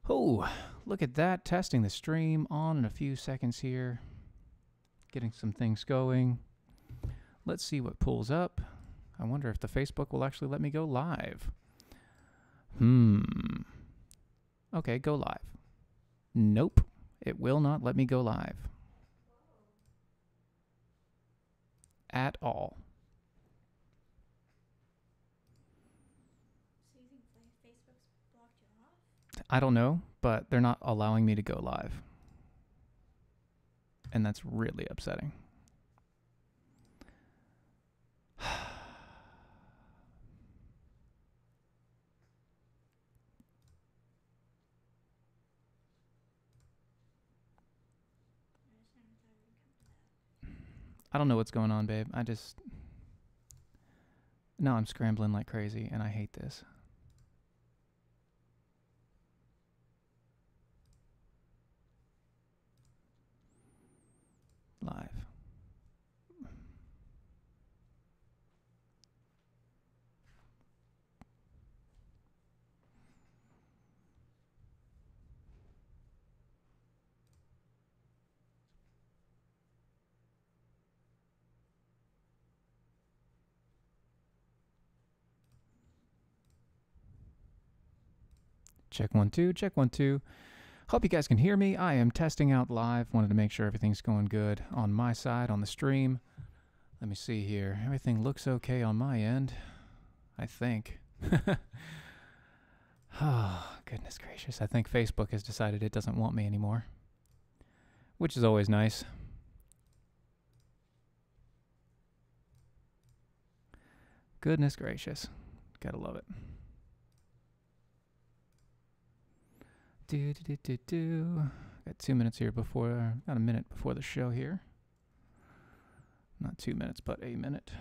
Oh, look at that. Testing the stream on in a few seconds here. Getting some things going. Let's see what pulls up. I wonder if the Facebook will actually let me go live. Okay, go live. Nope, it will not let me go live. At all. So you think Facebook's blocked you off? I don't know, but they're not allowing me to go live. And that's really upsetting. I don't know what's going on, babe. Now I'm scrambling like crazy, and I hate this. Live. Check 1 2, check 1 2. Hope you guys can hear me. I am testing out live. Wanted to make sure everything's going good on my side on the stream. Let me see here. Everything looks okay on my end, I think. Oh, goodness gracious. I think Facebook has decided it doesn't want me anymore, which is always nice. Goodness gracious. Gotta love it. Got 2 minutes here before, not a minute before the show here. Not 2 minutes, but a minute.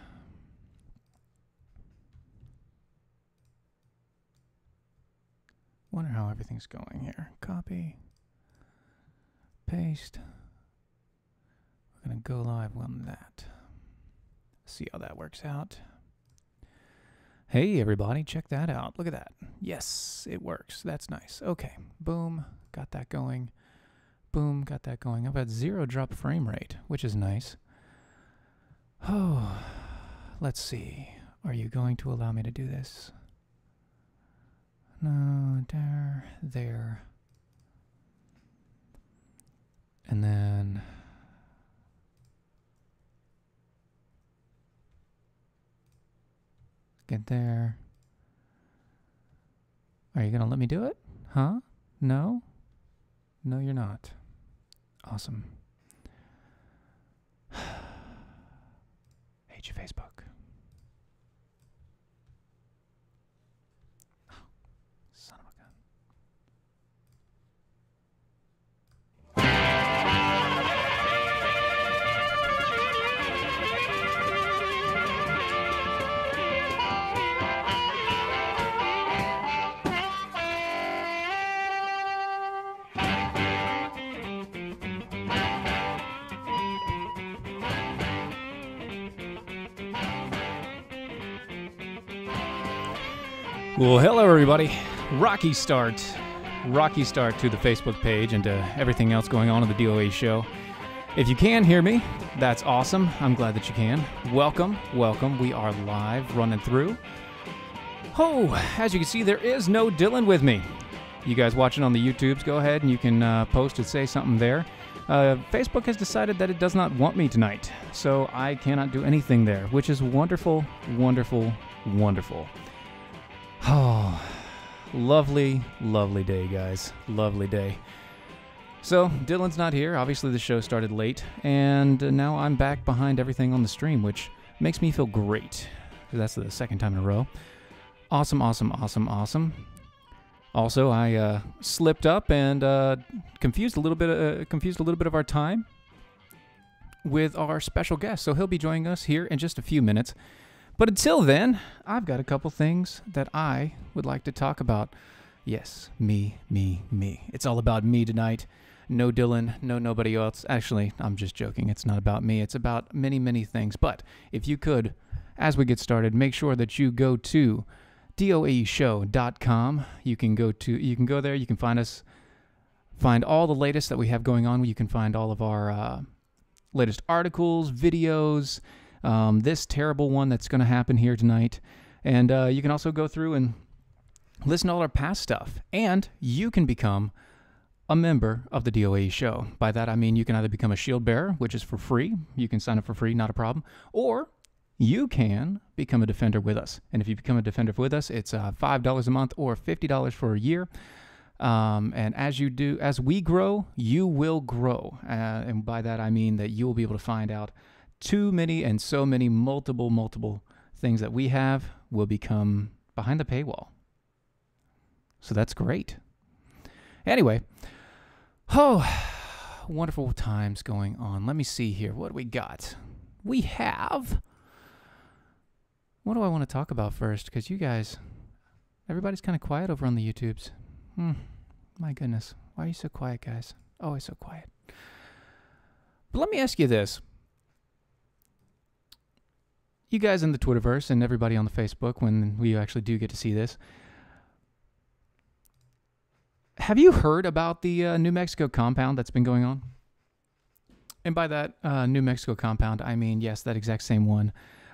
Wonder how everything's going here. Copy. Paste. We're gonna go live on that. See how that works out. Hey everybody, check that out. Look at that. Yes, it works. That's nice. Okay, boom, got that going. Boom, got that going. I've got 0 drop frame rate, which is nice. Oh, let's see. Are you going to allow me to do this? No, there. And then... get there. Are you going to let me do it? Huh? No? No, you're not. Awesome. Hate you, Facebook. Oh, son of a gun. Well, hello everybody. Rocky start to the Facebook page and to everything else going on in the DOA show. If you can hear me, that's awesome. I'm glad that you can. Welcome, welcome. We are live, running through. Oh, as you can see, there is no Dylan with me. You guys watching on the YouTubes, go ahead and you can post and say something there. Facebook has decided that it does not want me tonight, so I cannot do anything there, which is wonderful, wonderful, wonderful. Oh, lovely, lovely day, guys. Lovely day. So, Dylan's not here. Obviously, the show started late, and now I'm back behind everything on the stream, which makes me feel great. That's the second time in a row. Awesome, awesome, awesome, awesome. Also, I slipped up and confused a little bit of our time with our special guest. So he'll be joining us here in just a few minutes. But until then, I've got a couple things that I would like to talk about. Yes, me. It's all about me tonight. No Dylan, no nobody else. Actually, I'm just joking. It's not about me. It's about many, many things. But if you could, as we get started, make sure that you go to DOAEshow.com. You can go there. You can find all the latest that we have going on. You can find all of our latest articles, videos, this terrible one that's going to happen here tonight. And you can also go through and listen to all our past stuff. And you can become a member of the DOAE show. By that, I mean you can either become a shield bearer, which is for free. You can sign up for free, not a problem. Or you can become a defender with us. And if you become a defender with us, it's $5 a month or $50 for a year. And as we grow, you will grow. And by that, I mean that you will be able to find out too many and so many multiple things that we have will become behind the paywall. So that's great. Anyway, wonderful times going on. Let me see here. What do we got? We have... What do I want to talk about first? Because you guys, everybody's kind of quiet over on the YouTubes. My goodness. Why are you so quiet, guys? Always so quiet. But let me ask you this. You guys in the Twitterverse and everybody on the Facebook, when we actually do get to see this, have you heard about the New Mexico compound that's been going on? And by that New Mexico compound, I mean, yes, that exact same one.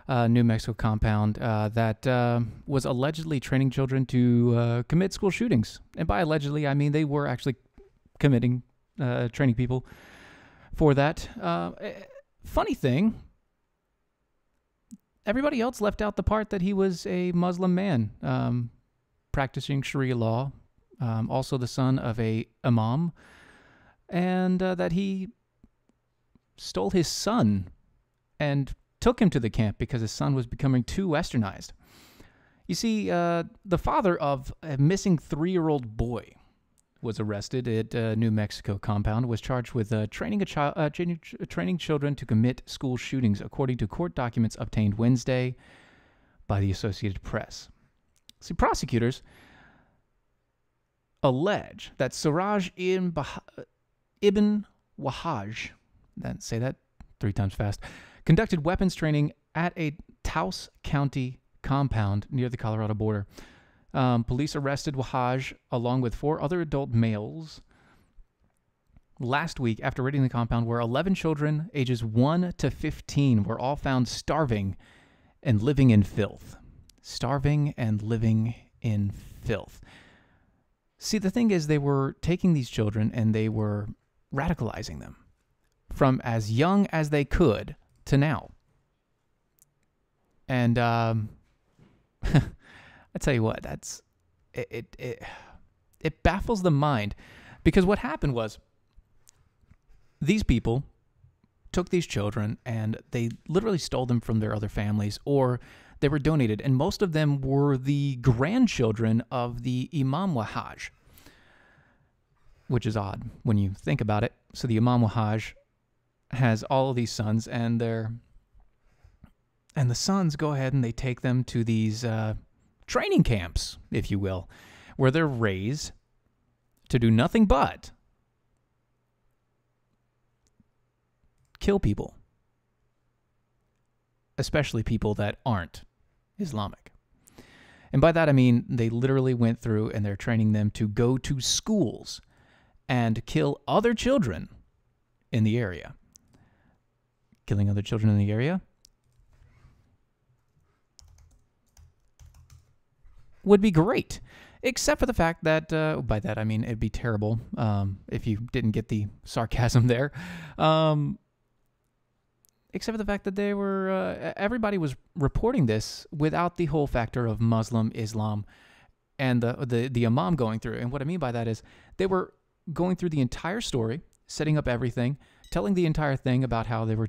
New Mexico compound that was allegedly training children to commit school shootings. And by allegedly, I mean they were actually training people for that. Funny thing, everybody else left out the part that he was a Muslim man practicing Sharia law, also the son of a imam, and that he stole his son and took him to the camp because his son was becoming too westernized. You see, the father of a missing 3-year-old boy was arrested at New Mexico compound, was charged with training children to commit school shootings, according to court documents obtained Wednesday by the Associated Press. See, prosecutors allege that Siraj ibn Wahaj, say that 3 times fast, conducted weapons training at a Taos County compound near the Colorado border. Police arrested Wahaj along with 4 other adult males last week after raiding the compound, where 11 children ages 1 to 15 were all found starving and living in filth. Starving and living in filth. See, the thing is, they were taking these children and they were radicalizing them from as young as they could to now. And I tell you what, it baffles the mind, because what happened was these people took these children and they literally stole them from their other families, or they were donated, and most of them were the grandchildren of the Imam Wahaj, which is odd when you think about it. So the Imam Wahaj has all of these sons, and the sons go ahead and they take them to these training camps, if you will, where they're raised to do nothing but kill people, especially people that aren't Islamic. And by that I mean they literally went through and they're training them to go to schools and kill other children in the area. Killing other children in the area would be great, except for the fact that, by that I mean it'd be terrible if you didn't get the sarcasm there, except for the fact that they were, everybody was reporting this without the whole factor of Muslim Islam and the imam going through. And what I mean by that is they were going through the entire story, setting up everything, telling the entire thing about how they were,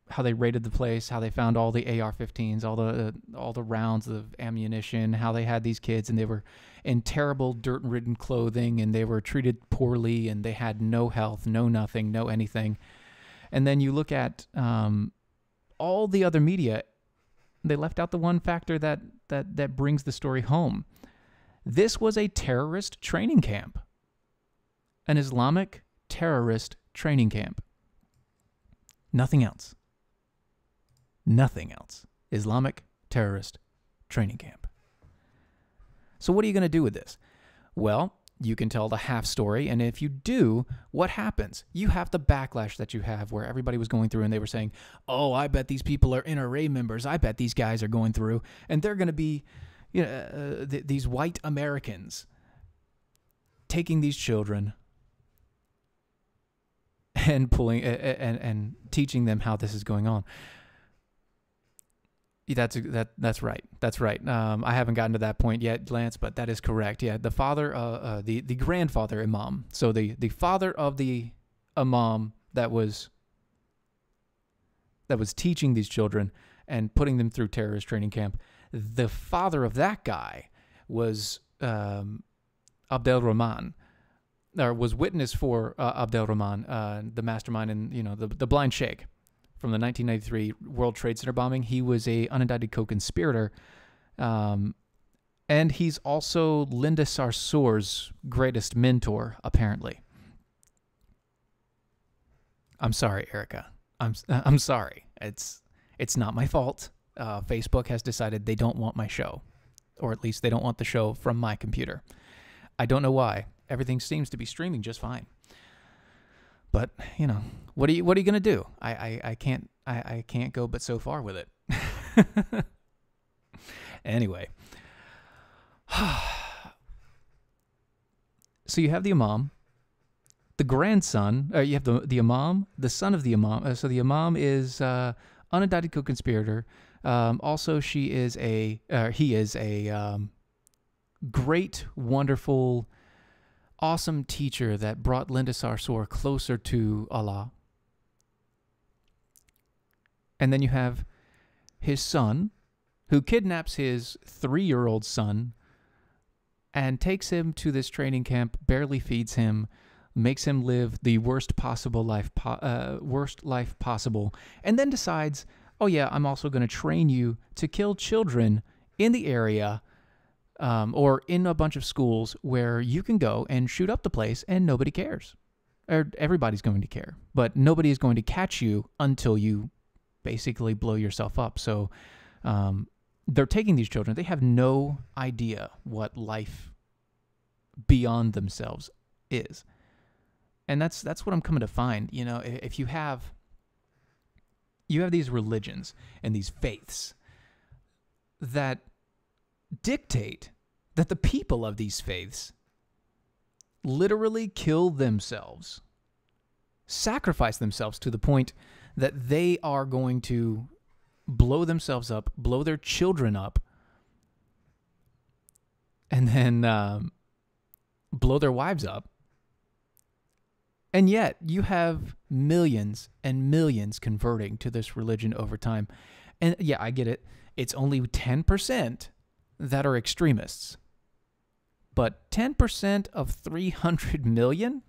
how they raided the place, how they found all the AR-15s, all the rounds of ammunition, how they had these kids and they were in terrible dirt-ridden clothing and they were treated poorly and they had no health, no nothing, no anything. And then you look at all the other media, they left out the one factor that brings the story home. This was a terrorist training camp, an Islamic terrorist training camp. Nothing else. Nothing else. Islamic terrorist training camp. So what are you going to do with this? Well, you can tell the half story, and if you do, what happens? You have the backlash that you have where everybody was going through and they were saying, oh, I bet these people are NRA members. I bet these guys are going through, and they're going to be these white Americans taking these children and pulling and teaching them how this is going on. That's right. That's right. I haven't gotten to that point yet, Lance, but that is correct. Yeah, the father, the grandfather imam. So the father of the imam that was teaching these children and putting them through terrorist training camp. The father of that guy was Abdel Rahman, or was witness for Abdel Rahman, the mastermind and the blind sheikh from the 1993 World Trade Center bombing. He was a unindicted co-conspirator, and he's also Linda Sarsour's greatest mentor, apparently. I'm sorry, Erica. I'm sorry. It's not my fault. Facebook has decided they don't want my show, or at least they don't want the show from my computer. I don't know why. Everything seems to be streaming just fine. But, what are you going to do? I can't go but so far with it. Anyway. So you have the imam, the grandson, you have the imam, the son of the imam. So the imam is unindicted co-conspirator. Also, he is a great, wonderful, awesome teacher that brought Linda Sarsour closer to Allah. And then you have his son, who kidnaps his 3-year-old son and takes him to this training camp, barely feeds him, makes him live the worst life possible, and then decides, oh yeah, I'm also going to train you to kill children in the area or in a bunch of schools where you can go and shoot up the place and nobody cares. Or everybody's going to care, but nobody is going to catch you until you basically blow yourself up. So they're taking these children. They have no idea what life beyond themselves is. And that's what I'm coming to find. If you have these religions and these faiths that dictate that the people of these faiths literally kill themselves, sacrifice themselves to the point that they are going to blow themselves up, blow their children up, and then blow their wives up. And yet you have millions and millions converting to this religion over time. And yeah, I get it. It's only 10% that are extremists. But 10% of 300 million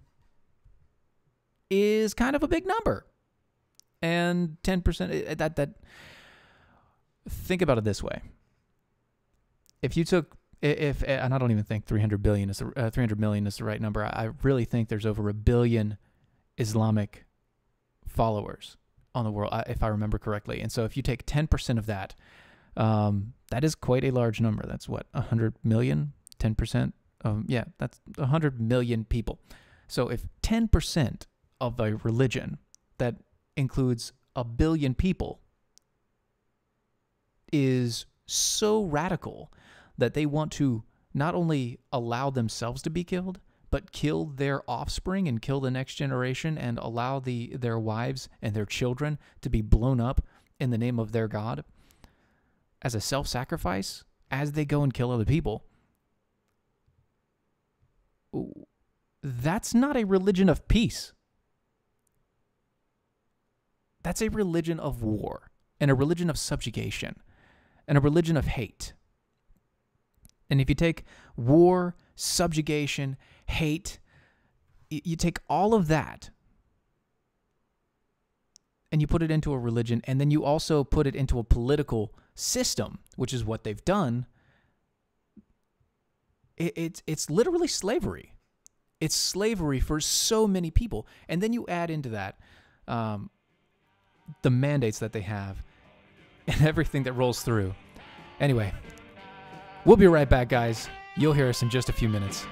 is kind of a big number. And 10%, that think about it this way. And I don't even think 300 million is the right number. I really think there's over 1 billion Islamic followers on the world, if I remember correctly. And so if you take 10% of that, that is quite a large number. That's what, 100 million? 10%? Yeah, that's 100 million people. So if 10% of a religion that includes 1 billion people is so radical that they want to not only allow themselves to be killed, but kill their offspring and kill the next generation and allow their wives and their children to be blown up in the name of their God as a self-sacrifice as they go and kill other people. That's not a religion of peace. That's a religion of war and a religion of subjugation and a religion of hate. And if you take war, subjugation, hate, you take all of that and you put it into a religion, and then you also put it into a political system, which is what they've done. It's literally slavery. It's slavery for so many people. And then you add into that the mandates that they have and everything that rolls through. Anyway, we'll be right back, guys. You'll hear us in just a few minutes.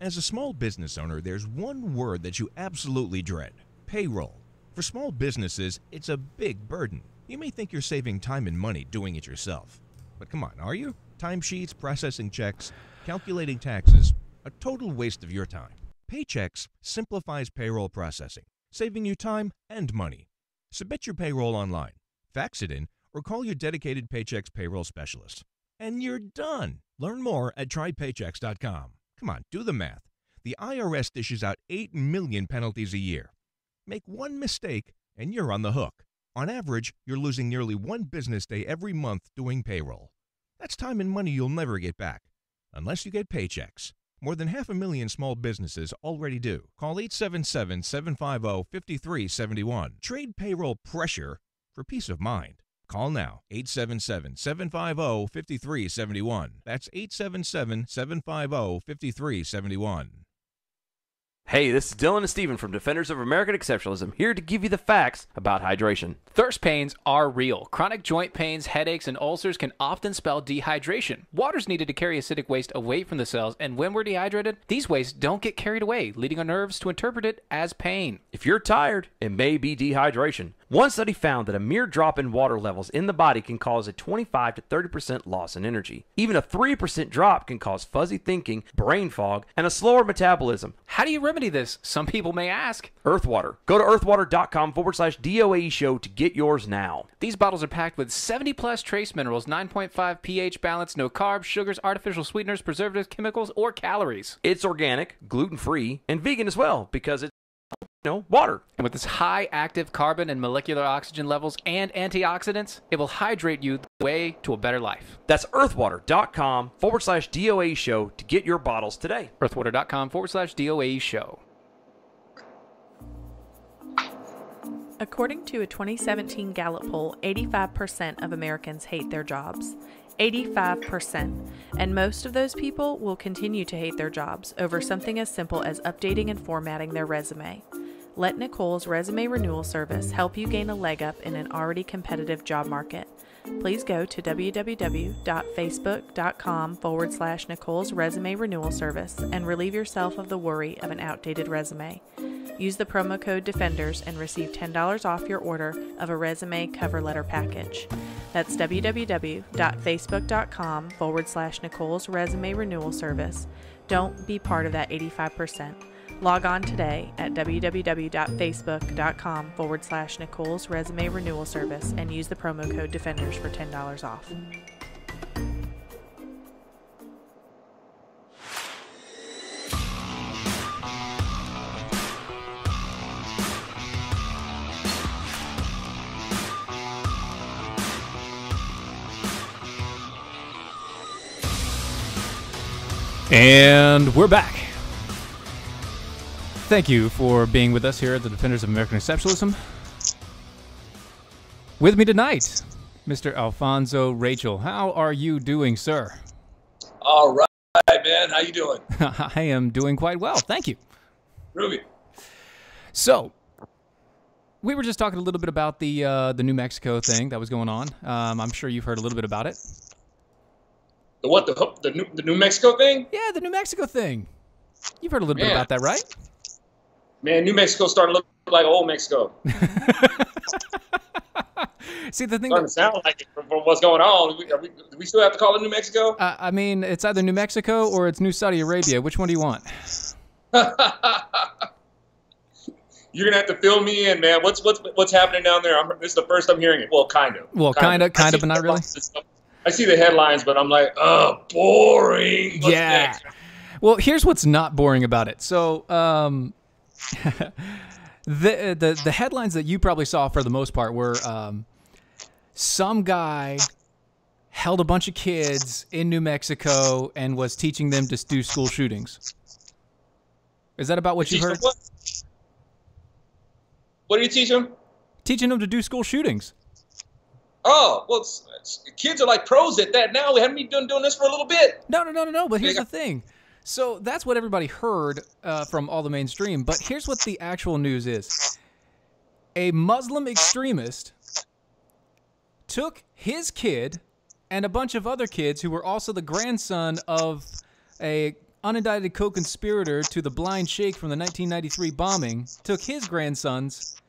As a small business owner, there's one word that you absolutely dread: payroll. For small businesses, it's a big burden. You may think you're saving time and money doing it yourself. But come on, are you? Timesheets, processing checks, calculating taxes, a total waste of your time. Paychex simplifies payroll processing, saving you time and money. Submit your payroll online, fax it in, or call your dedicated Paychex payroll specialist. And you're done. Learn more at trypaychex.com. Come on, do the math. The IRS dishes out 8 million penalties a year. Make one mistake and you're on the hook. On average, you're losing nearly one business day every month doing payroll. That's time and money you'll never get back, unless you get Paychex. More than 500,000 small businesses already do. Call 877-750-5371. Trade payroll pressure for peace of mind. Call now, 877-750-5371. That's 877-750-5371. Hey, this is Dylan and Steven from Defenders of American Exceptionalism, here to give you the facts about hydration. Thirst pains are real. Chronic joint pains, headaches, and ulcers can often spell dehydration. Water's needed to carry acidic waste away from the cells, and when we're dehydrated, these wastes don't get carried away, leading our nerves to interpret it as pain. If you're tired, it may be dehydration. One study found that a mere drop in water levels in the body can cause a 25 to 30% loss in energy. Even a 3% drop can cause fuzzy thinking, brain fog, and a slower metabolism. How do you remedy this? Some people may ask. Earthwater. Go to earthwater.com/DOAE show to get yours now. These bottles are packed with 70 plus trace minerals, 9.5 pH balance, no carbs, sugars, artificial sweeteners, preservatives, chemicals, or calories. It's organic, gluten-free, and vegan as well because it's water. And with its high active carbon and molecular oxygen levels and antioxidants, it will hydrate you the way to a better life. That's earthwater.com/DOAE show to get your bottles today. earthwater.com/DOAE show. According to a 2017 Gallup poll, 85% of Americans hate their jobs. 85%. And most of those people will continue to hate their jobs over something as simple as updating and formatting their resume. Let Nicole's Resume Renewal Service help you gain a leg up in an already competitive job market. Please go to www.facebook.com/Nicole's Resume Renewal Service and relieve yourself of the worry of an outdated resume. Use the promo code DEFENDERS and receive $10 off your order of a resume cover letter package. That's www.facebook.com/Nicole's Resume Renewal Service. Don't be part of that 85%. Log on today at www.facebook.com/Nicole's Resume Renewal Service and use the promo code DEFENDERS for $10 off. And we're back. Thank you for being with us here at the Defenders of American Exceptionalism. With me tonight, Mr. Alfonso Rachel. How are you doing, sir? All right, man. How you doing? I am doing quite well, thank you. Ruby. So, we were just talking a little bit about the New Mexico thing that was going on. I'm sure you've heard a little bit about it. The what? The New Mexico thing? Yeah, the New Mexico thing. You've heard a little bit about that, right? Man, New Mexico starting to look like old Mexico. See, the thing Starting to sound like it from what's going on. Do we still have to call it New Mexico? I mean, it's either New Mexico or it's New Saudi Arabia. Which one do you want? You're gonna have to fill me in, man. What's happening down there? This is the first I'm hearing it. Well, kind of. Well, kind of, but not really. I see the headlines, but I'm like, oh, boring. What's next? Well, here's what's not boring about it. So, the headlines that you probably saw for the most part were some guy held a bunch of kids in New Mexico and was teaching them to do school shootings. Is that about what you heard? What do you teach them? Teaching them to do school shootings. Oh, well, kids are like pros at that now. We haven't been doing this for a little bit. No. But here's the thing. So that's what everybody heard from all the mainstream. But here's what the actual news is. A Muslim extremist took his kid and a bunch of other kids who were also the grandson of a unindicted co-conspirator to the blind sheikh from the 1993 bombing, took his grandsons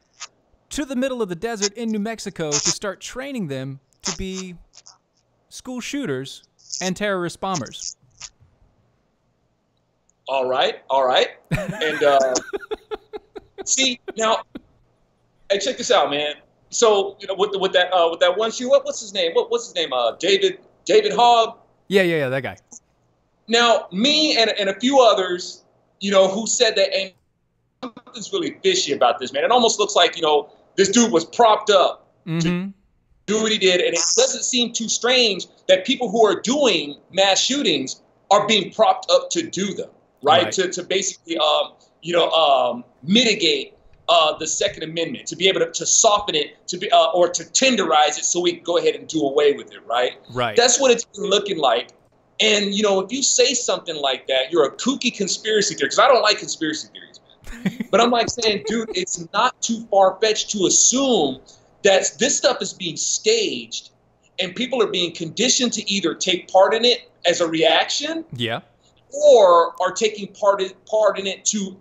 to the middle of the desert in New Mexico to start training them to be school shooters and terrorist bombers. All right. And see now, hey, check this out, man. So with that one shoe, what's his name? What's his name? David Hogg. Yeah, that guy. Now, me and a few others, who said that, and something's really fishy about this, man. It almost looks like this dude was propped up to do what he did, and it doesn't seem too strange that people who are doing mass shootings are being propped up to do them, right? To basically mitigate the Second Amendment, to be able to soften it, or to tenderize it so we can go ahead and do away with it, right? Right. That's what it's been looking like. And, if you say something like that, you're a kooky conspiracy theory, because I don't like conspiracy theories. But I'm like saying, dude, it's not too far-fetched to assume that this stuff is being staged and people are being conditioned to either take part in it as a reaction, or are taking part in it to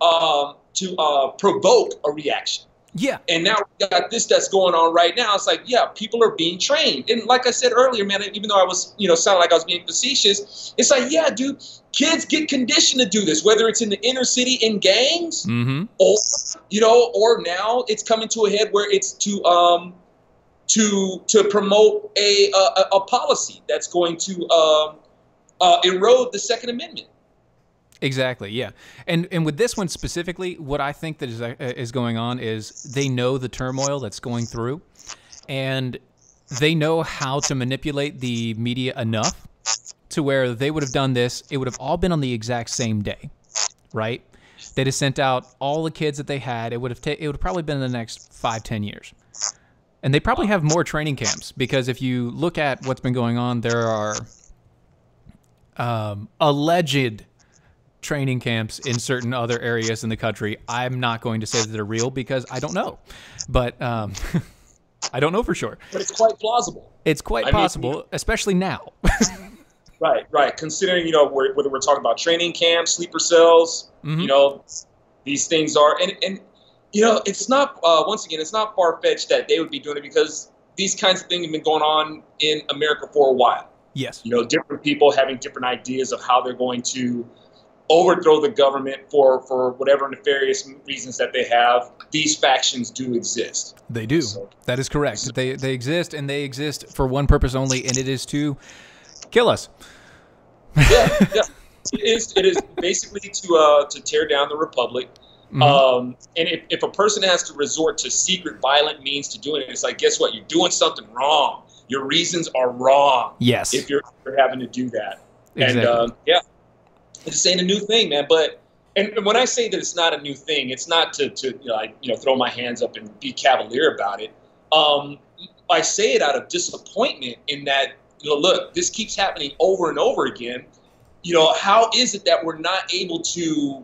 provoke a reaction. Yeah. And now we got this that's going on right now. It's like, yeah, people are being trained. And like I said earlier, man, even though I was, sounded like I was being facetious, it's like, yeah, dude, kids get conditioned to do this, whether it's in the inner city in gangs, or now it's coming to a head where it's to promote a policy that's going to erode the Second Amendment. Exactly, yeah. And with this one specifically, what I think that is going on is they know the turmoil that's going through, and they know how to manipulate the media enough to where they would have done this. It would have all been on the exact same day, right? They'd have sent out all the kids that they had. It would have probably been in the next 5-10 years. And they probably have more training camps, because if you look at what's been going on, there are alleged training camps in certain other areas in the country. I'm not going to say that they're real because I don't know, but I don't know for sure. But it's quite plausible. It's quite possible, especially now. Right. Considering, whether we're talking about training camps, sleeper cells, these things are, and it's not, once again, it's not far-fetched that they would be doing it, because these kinds of things have been going on in America for a while. Yes. Different people having different ideas of how they're going to overthrow the government for whatever nefarious reasons that they have. These factions do exist. They do. So, that is correct. They exist, and they exist for one purpose only, and it is to kill us. Yeah. It is basically to tear down the republic. And if a person has to resort to secret, violent means to doing it, it's like, guess what? You're doing something wrong. Your reasons are wrong. Yes. If you're having to do that. Exactly. And this ain't a new thing, man. But and when I say that it's not a new thing, it's not to throw my hands up and be cavalier about it. I say it out of disappointment in that, look, this keeps happening over and over again. How is it that we're not able to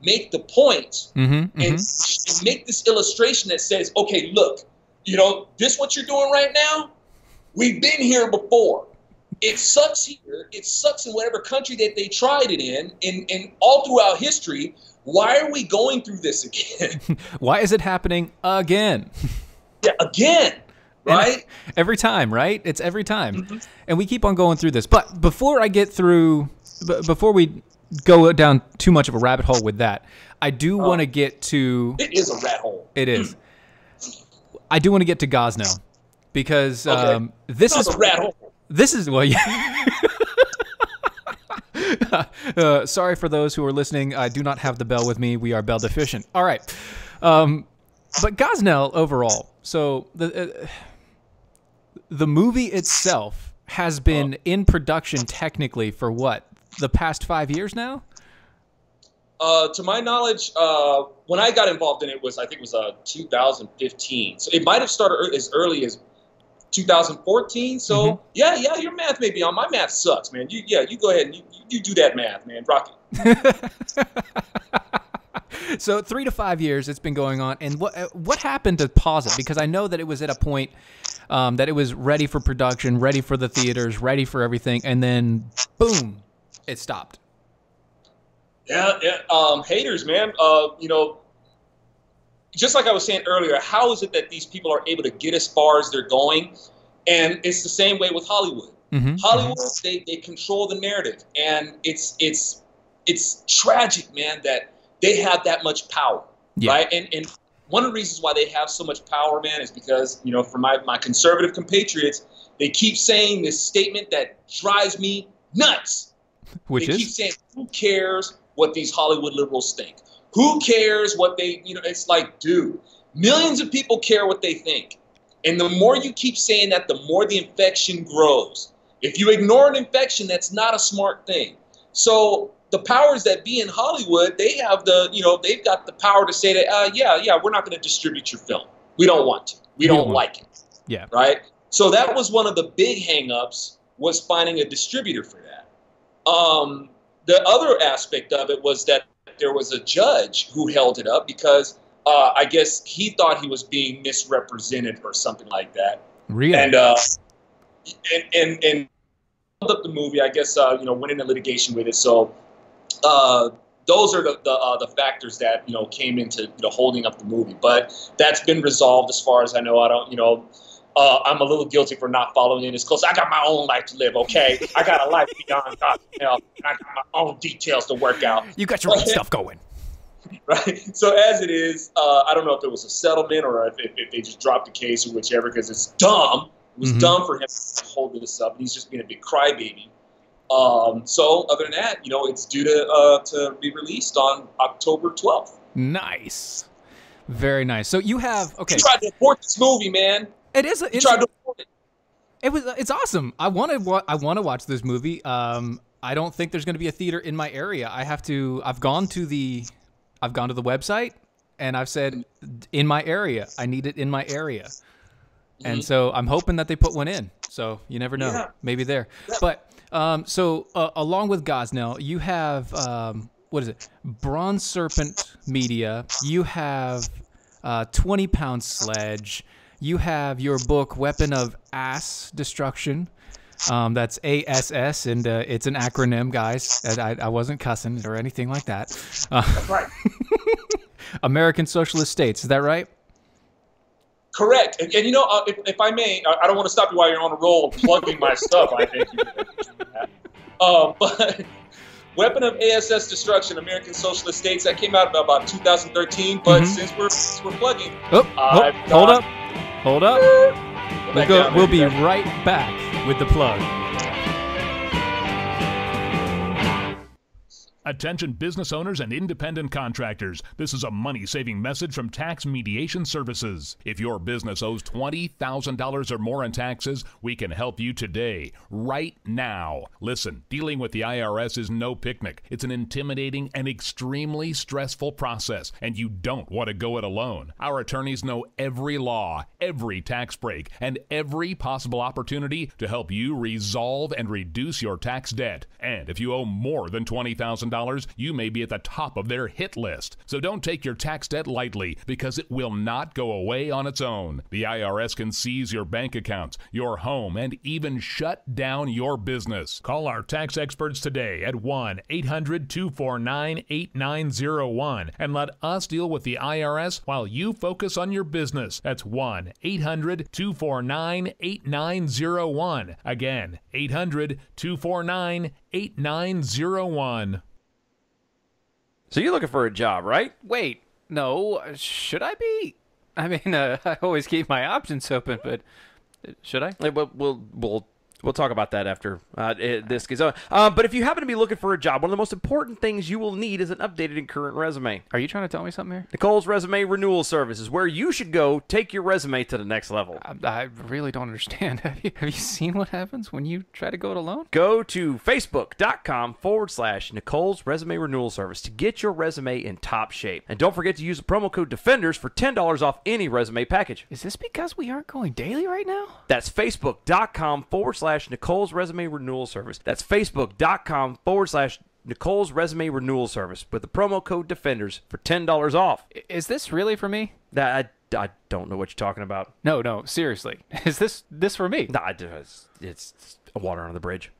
make the point and make this illustration that says, okay, look, this what you're doing right now? We've been here before. It sucks here. It sucks in whatever country that they tried it in all throughout history. Why are we going through this again? Why is it happening again? Yeah, again, right? And every time, right? It's every time. And we keep on going through this. But before we go down too much of a rabbit hole with that, I do want to get to... It is a rat hole. It is. I do want to get to Gosnell, because this is... a rat hole. This is, well, yeah. Sorry for those who are listening. I do not have the bell with me. We are bell deficient. All right. But Gosnell overall, so the movie itself has been in production technically for what, the past 5 years now? To my knowledge, when I got involved in it I think it was 2015. So it might have started as early as 2014. So yeah, your math may be on. My math sucks, man. You go ahead and you do that math, man. Rocky. So 3 to 5 years it's been going on, and what happened to pause it? Because I know that it was at a point that it was ready for production, ready for the theaters, ready for everything, and then boom, it stopped. Yeah. Haters, man. Just like I was saying earlier, how is it that these people are able to get as far as they're going? And it's the same way with Hollywood. Hollywood, they control the narrative, and it's tragic, man, that they have that much power, right? And one of the reasons why they have so much power, man, is because, for my conservative compatriots, they keep saying this statement that drives me nuts. They keep saying, who cares what these Hollywood liberals think? Who cares what they, it's like, dude, millions of people care what they think. And the more you keep saying that, the more the infection grows. If you ignore an infection, that's not a smart thing. So the powers that be in Hollywood, they have they've got the power to say that, we're not going to distribute your film. We don't want to. We don't like it. Yeah. Right? So that was one of the big hang-ups, was finding a distributor for that. The other aspect of it was that there was a judge who held it up because I guess he thought he was being misrepresented or something like that. Really? And up the movie, I guess, went into litigation with it. So those are the factors that, came into holding up the movie. But that's been resolved as far as I know. I don't, I'm a little guilty for not following it as close. I got my own life to live, okay? I got a life beyond God. I got my own details to work out. You got your own stuff going. Right? So as it is, I don't know if it was a settlement or if they just dropped the case or whichever, because it's dumb. It was dumb for him to hold this up. He's just being a big crybaby. So other than that, it's due to be released on October 12th. Nice. Very nice. So you have, okay. You tried to abort this movie, man. It is. You tried to abort it. It's awesome. I want to watch this movie. I don't think there's going to be a theater in my area. I've gone to the website and I've said in my area. I need it in my area. And so I'm hoping that they put one in. So you never know. Yeah. Maybe there. Yeah. But so along with Gosnell, you have what is it? Bronze Serpent Media. You have 20 Pound Sledge. You have your book Weapon of Ass Destruction. That's ASS, and it's an acronym, guys. I wasn't cussing or anything like that. That's right. American Socialist States. Is that right? Correct. And if I may, I don't want to stop you while you're on a roll of plugging my stuff. I think you did that. But Weapon of ASS Destruction, American Socialist States, that came out about 2013. But since we're plugging, hold up. We'll be right back with the plug. Attention business owners and independent contractors. This is a money-saving message from Tax Mediation Services. If your business owes $20,000 or more in taxes, we can help you today, right now. Listen, dealing with the IRS is no picnic. It's an intimidating and extremely stressful process, and you don't want to go it alone. Our attorneys know every law, every tax break, and every possible opportunity to help you resolve and reduce your tax debt. And if you owe more than $20,000, you may be at the top of their hit list. So don't take your tax debt lightly, because it will not go away on its own. The IRS can seize your bank accounts, your home, and even shut down your business. Call our tax experts today at 1-800-249-8901 and let us deal with the IRS while you focus on your business. That's 1-800-249-8901. Again, 800-249-8901. So you're looking for a job, right? Wait, no. Should I be? I mean, I always keep my options open, but should I? Well, We'll talk about that after this gets on. But if you happen to be looking for a job, one of the most important things you will need is an updated and current resume. Are you trying to tell me something here? Nicole's Resume Renewal Service is where you should go take your resume to the next level. I really don't understand. Have you seen what happens when you try to go it alone? Go to Facebook.com/Nicole's Resume Renewal Service to get your resume in top shape. And don't forget to use the promo code Defenders for $10 off any resume package. Is this because we aren't going daily right now? That's Facebook.com/Nicole's Resume Renewal Service. That's Facebook.com/Nicole's Resume Renewal Service with the promo code Defenders for $10 off. Is this really for me? I don't know what you're talking about. No, seriously. Is this for me? Nah, it's water under the bridge.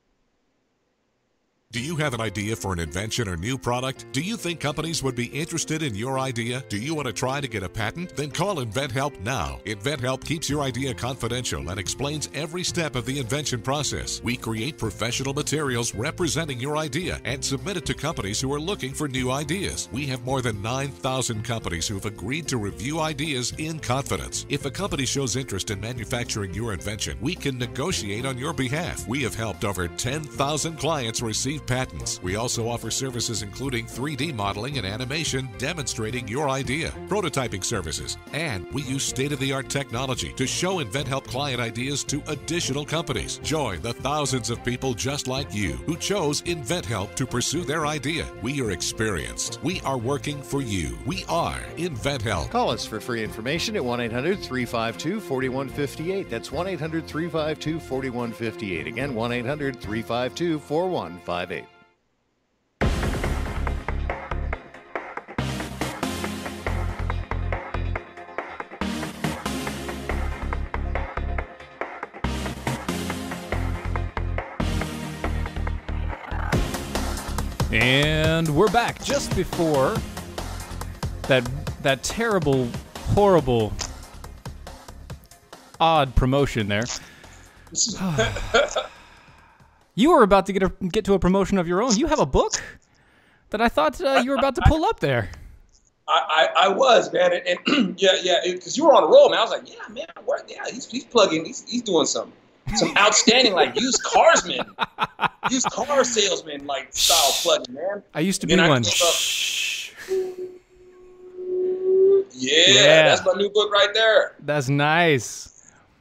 Do you have an idea for an invention or new product? Do you think companies would be interested in your idea? Do you want to try to get a patent? Then call InventHelp now. InventHelp keeps your idea confidential and explains every step of the invention process. We create professional materials representing your idea and submit it to companies who are looking for new ideas. We have more than 9,000 companies who have agreed to review ideas in confidence. If a company shows interest in manufacturing your invention, we can negotiate on your behalf. We have helped over 10,000 clients receive patents. We also offer services including 3D modeling and animation demonstrating your idea, prototyping services, and we use state-of-the-art technology to show InventHelp client ideas to additional companies. Join the thousands of people just like you who chose InventHelp to pursue their idea. We are experienced. We are working for you. We are InventHelp. Call us for free information at 1-800-352-4158. That's 1-800-352-4158. Again, 1-800-352-4158. And we're back just before that terrible, horrible, odd promotion there. You were about to get to a promotion of your own. You have a book that I thought you were about to pull up there. I was, man, and yeah, because you were on a roll, man. I was like, yeah, man, he's plugging, he's doing some outstanding like used car salesman like style plugging, man. I used to be one. Yeah, that's my new book right there. That's nice.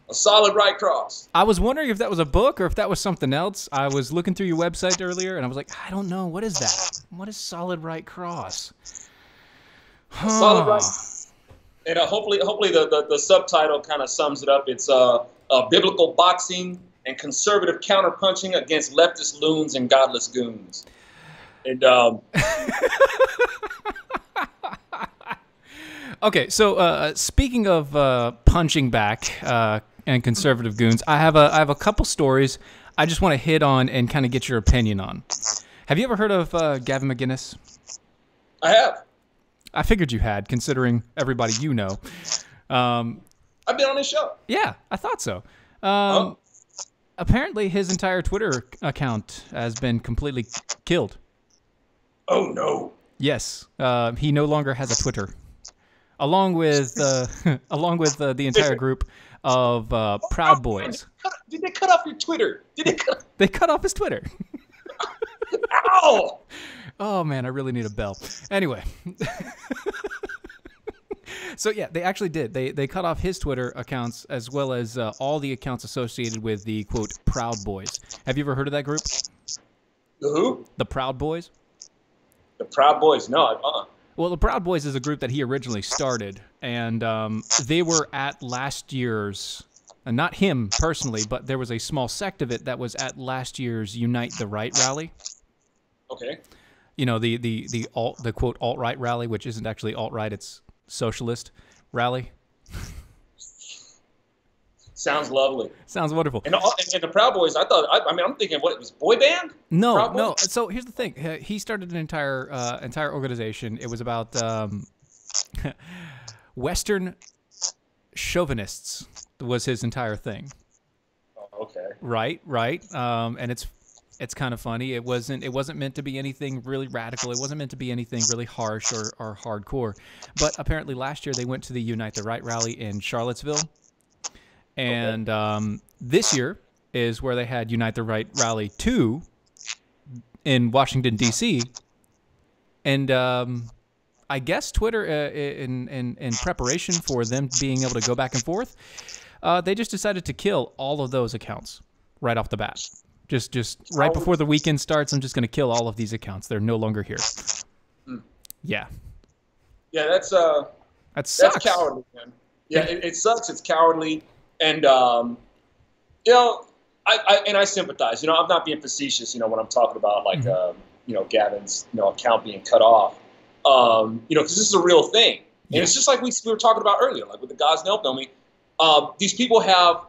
A solid right cross. I was wondering if that was a book or if that was something else. I was looking through your website earlier, and I was like, I don't know. What is that? What is solid right cross? Huh. Solid right. And hopefully the subtitle kind of sums it up. It's biblical boxing and conservative counterpunching against leftist loons and godless goons. And okay, so speaking of punching back and conservative goons, I have a couple stories I just want to hit on and kind of get your opinion on. Have you ever heard of Gavin McInnes? I have. I figured you had, considering everybody you know. I've been on his show. Yeah, I thought so. Apparently, his entire Twitter account has been completely killed. Oh, no. Yes. He no longer has a Twitter. Along with the entire group of Proud Boys. Did they cut off your Twitter? They cut off his Twitter. Ow! Oh, man, I really need a bell. Anyway. So, yeah, they actually did. They cut off his Twitter accounts as well as all the accounts associated with the, quote, Proud Boys. Have you ever heard of that group? The who? The Proud Boys. The Proud Boys? No, Well, the Proud Boys is a group that he originally started, and they were at last year's, not him personally, but there was a small sect of it that was at last year's Unite the Right rally. Okay. You know, the quote alt-right rally, which isn't actually alt-right, it's socialist rally. Sounds lovely. Sounds wonderful. And the Proud Boys, I'm thinking, what, it was boy band? No. So here's the thing. He started an entire organization. It was about Western chauvinists was his entire thing. Oh, okay. Right. And it's kind of funny. It wasn't meant to be anything really radical. It wasn't meant to be anything really harsh or hardcore. But apparently last year they went to the Unite the Right rally in Charlottesville. And this year is where they had Unite the Right Rally 2 in Washington, D.C., and I guess Twitter, in preparation for them being able to go back and forth, they just decided to kill all of those accounts right off the bat. Just right before the weekend starts, I'm just going to kill all of these accounts. They're no longer here. Yeah. Yeah, that's cowardly, man. Yeah, it sucks. It's cowardly, and you know, I sympathize. You know, I'm not being facetious. You know, when I'm talking about like you know, Gavin's account being cut off. You know, because this is a real thing, and it's just like we were talking about earlier, like with the Gosnell filming. These people have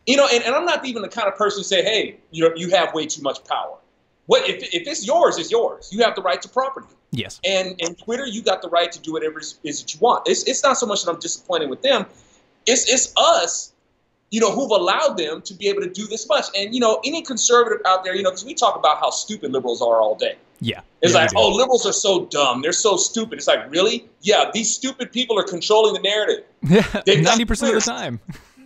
you know, and I'm not even the kind of person to say, hey, you know, you have way too much power. What if it's yours? It's yours. You have the right to property. Yes. And Twitter, you got the right to do whatever it is that you want. It's not so much that I'm disappointed with them. It's us, you know, who've allowed them to be able to do this much. And, you know, any conservative out there, you know, because we talk about how stupid liberals are all day. Yeah. It's like, oh, liberals are so dumb. They're so stupid. It's like, really? Yeah, these stupid people are controlling the narrative. Yeah, 90% of the time.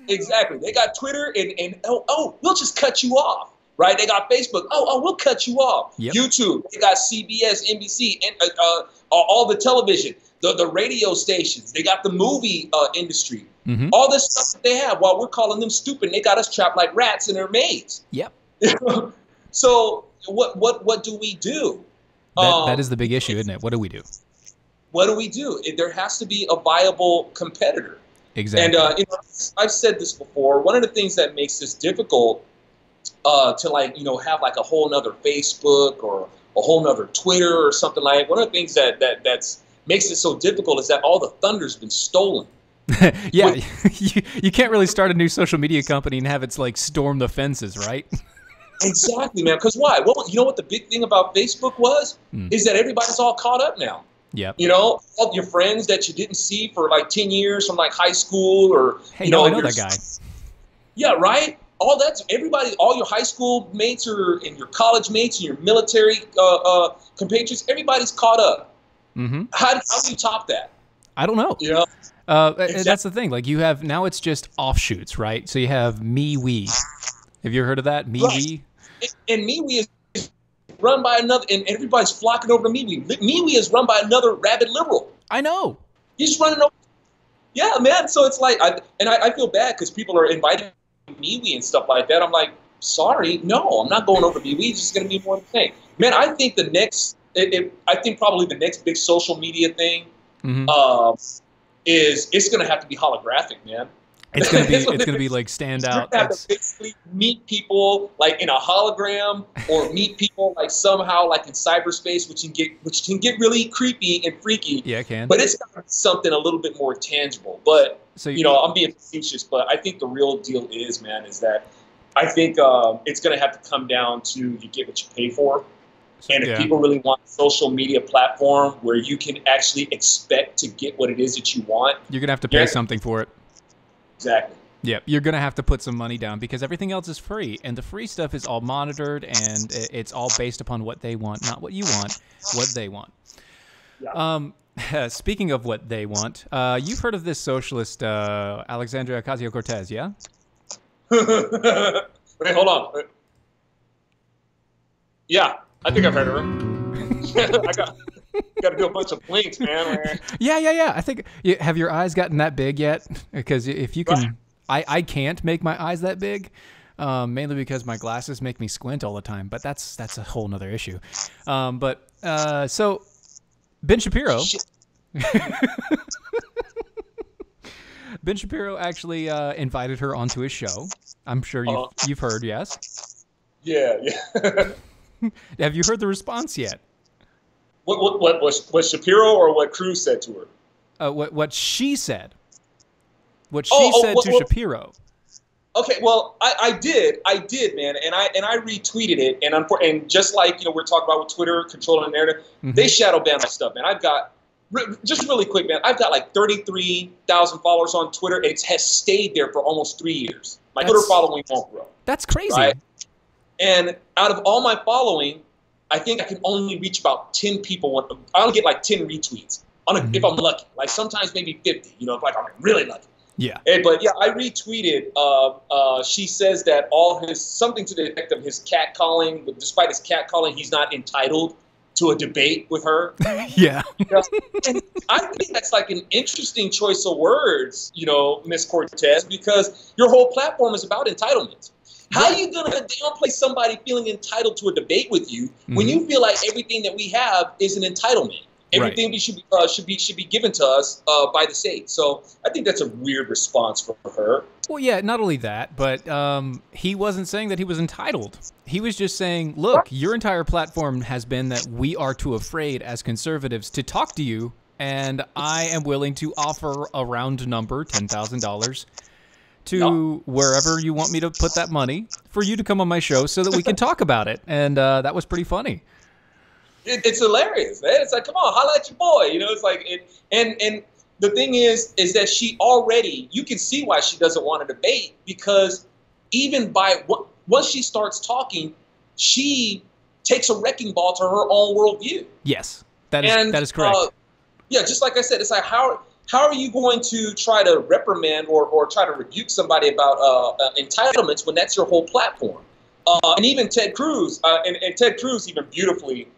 Exactly. They got Twitter and we'll just cut you off. Right? They got Facebook. Oh, we'll cut you off. Yep. YouTube. They got CBS, NBC, and all the television, the radio stations. They got the movie industry. All this stuff that they have. While we're calling them stupid, they got us trapped like rats in their maze. Yep. So what do we do? That is the big issue, isn't it? What do we do? What do we do? There has to be a viable competitor. Exactly. And you know, I've said this before. One of the things that makes this difficult to, like, you know, have like a whole nother Facebook or a whole nother Twitter or something like. One of the things that makes it so difficult is that all the thunder's been stolen. Yeah, you can't really start a new social media company and have it like storm the fences, right? Exactly, man. Because why? Well, you know what the big thing about Facebook was is that everybody's all caught up now. Yeah. You know, all your friends that you didn't see for like 10 years from like high school or hey, I know that guy. Yeah, right. All your high school mates and your college mates and your military compatriots, everybody's caught up. How do you top that? I don't know. You know? Exactly. That's the thing. Like now it's just offshoots, right? So you have MeWe. Have you ever heard of that? MeWe? And MeWe is run by another, and everybody's flocking over to MeWe. MeWe is run by another rabid liberal. I know. He's running over. Yeah, man. So it's like, I feel bad because people are inviting MeWe and stuff like that. I'm like, sorry, no, I'm not going over MeWe. It's just going to be more of the same. Man, I think probably the next big social media thing is it's going to have to be holographic, man. It's gonna be like stand out. You have to basically meet people like in a hologram, or meet people like somehow like in cyberspace, which can get really creepy and freaky. Yeah, it can. But it's something a little bit more tangible. But so you know, I'm being facetious, but I think the real deal is that I think it's gonna have to come down to you get what you pay for. And if people really want a social media platform where you can actually expect to get what it is that you want, you're gonna have to pay something for it. Exactly. Yeah, you're going to have to put some money down because everything else is free. And the free stuff is all monitored, and it's all based upon what they want, not what you want, what they want. Yeah. Speaking of what they want, you've heard of this socialist, Alexandria Ocasio-Cortez, yeah? Wait, hold on. Yeah, I think I've heard of her. I got to do a bunch of blinks, man. Yeah. I think, have your eyes gotten that big yet? Because if you can, I can't make my eyes that big, mainly because my glasses make me squint all the time. But that's a whole nother issue. So Ben Shapiro, Ben Shapiro actually invited her onto his show. I'm sure you've heard, yes? Yeah. Have you heard the response yet? What Shapiro or what Cruz said to her? What she said. What she said to Shapiro. Okay, well, I did, man, and I retweeted it, and just like we're talking about with Twitter controlling the narrative, they shadow ban my stuff, man. I've got just really quick, man. I've got like 33,000 followers on Twitter. It has stayed there for almost 3 years. My Twitter following won't grow. That's crazy. Right? And out of all my following, I think I can only reach about 10 people. I only get like 10 retweets if I'm lucky. Like sometimes maybe 50. If I'm really lucky. Yeah. But yeah, I retweeted. She says that something to the effect of his catcalling, but despite his catcalling, he's not entitled to a debate with her. Yeah. And I think that's like an interesting choice of words, Miss Cortez, because your whole platform is about entitlement. How are you going to downplay somebody feeling entitled to a debate with you when you feel like everything that we have is an entitlement? Everything should be given to us by the state. So I think that's a weird response for her. Well, yeah, not only that, but he wasn't saying that he was entitled. He was just saying, look, your entire platform has been that we are too afraid as conservatives to talk to you, and I am willing to offer a round number, $10,000, to wherever you want me to put that money for you to come on my show so that we can talk about it. And that was pretty funny. It's hilarious, man. It's like, come on, holla at your boy. It's like, and the thing is that she already, you can see why she doesn't want to debate, because even once she starts talking, she takes a wrecking ball to her own worldview. Yes, that is correct. Yeah, just like I said, it's like, how are you going to try to reprimand or try to rebuke somebody about entitlements when that's your whole platform? And even Ted Cruz, and Ted Cruz even beautifully,